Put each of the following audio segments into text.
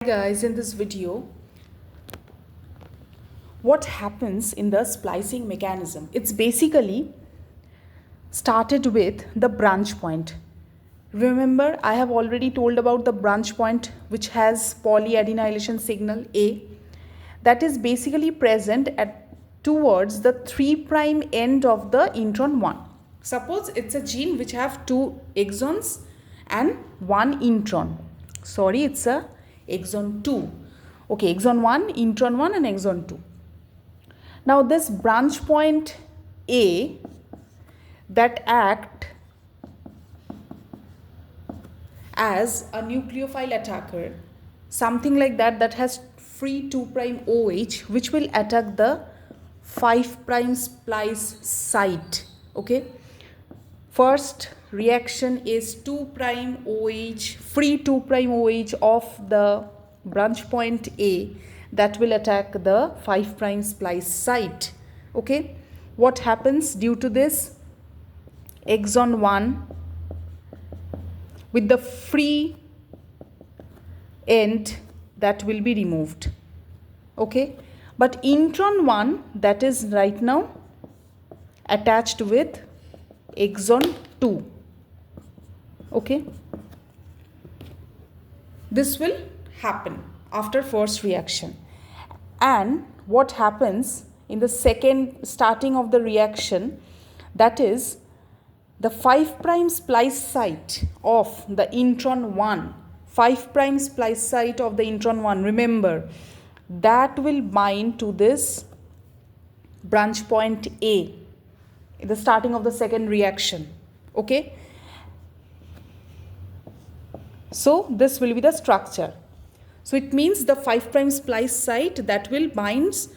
Hi guys, in this video, what happens in the splicing mechanism? It's basically started with the branch point. Remember, I have already told about the branch point which has polyadenylation signal A that is basically present at towards the 3' end of the intron 1. Suppose it's a gene which have 2 exons and 1 intron. Sorry, it's a exon 2. Okay, exon 1, intron 1 and exon 2. Now this branch point A that act as a nucleophile attacker, something like that has free 2' OH which will attack the 5' splice site. Okay, first reaction is 2' OH, free 2' OH of the branch point A that will attack the 5' splice site. Okay, what happens due to this? Exon 1 with the free end that will be removed. Okay, but intron 1 that is right now attached with exon 2. Okay, this will happen after first reaction. And what happens in the second starting of the reaction, that is the 5' splice site of the intron 1, 5' splice site of the intron 1, remember, that will bind to this branch point A in the starting of the second reaction. Okay, so this will be the structure. So it means the 5' splice site that will binds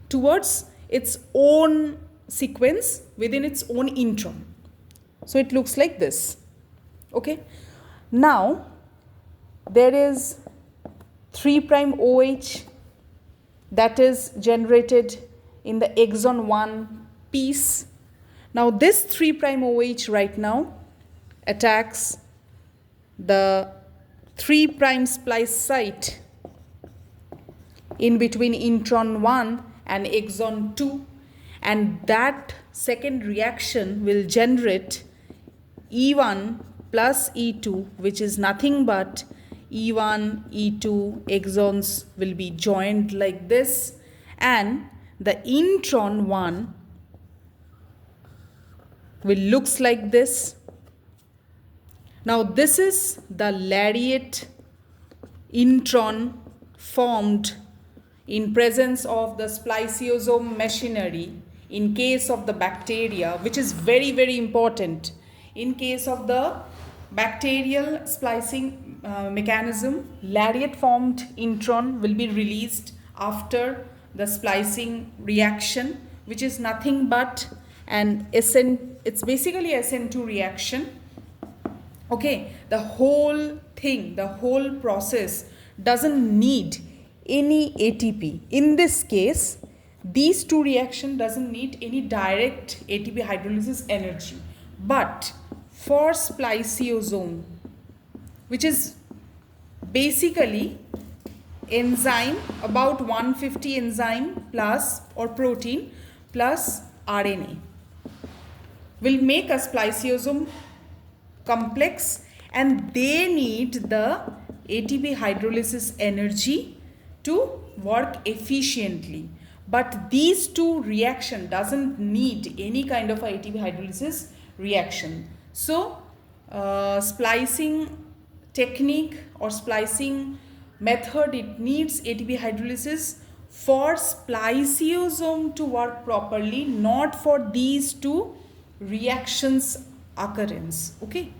towards its own sequence within its own intron. So it looks like this. Okay, now there is 3' OH that is generated in the exon 1 piece. Now this 3' OH right now attacks the 3' splice site in between intron 1 and exon 2, and that second reaction will generate E1 plus E2, which is nothing but E1, E2 exons will be joined like this, and the intron 1 will looks like this. Now this is the lariat intron formed in presence of the spliceosome machinery in case of the bacteria, which is very, very important. In case of the bacterial splicing mechanism, lariat formed intron will be released after the splicing reaction, which is nothing but an SN, it's basically SN2 reaction. Okay, the whole thing, the whole process doesn't need any ATP. In this case, these two reactions doesn't need any direct ATP hydrolysis energy. But for spliceosome, which is basically enzyme, about 150 enzyme plus or protein plus RNA, will make a spliceosome complex, and they need the ATP hydrolysis energy to work efficiently. But these two reaction doesn't need any kind of ATP hydrolysis reaction. So splicing technique or splicing method, it needs ATP hydrolysis for spliceosome to work properly, not for these two reactions occurrence. Okay,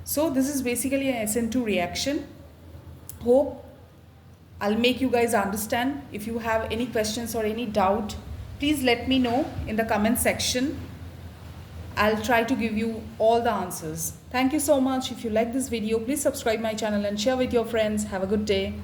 so this is basically an SN2 reaction. Hope I'll make you guys understand. If you have any questions or any doubt, please let me know in the comment section. I'll try to give you all the answers. Thank you so much. If you like this video, please subscribe my channel and share with your friends. Have a good day.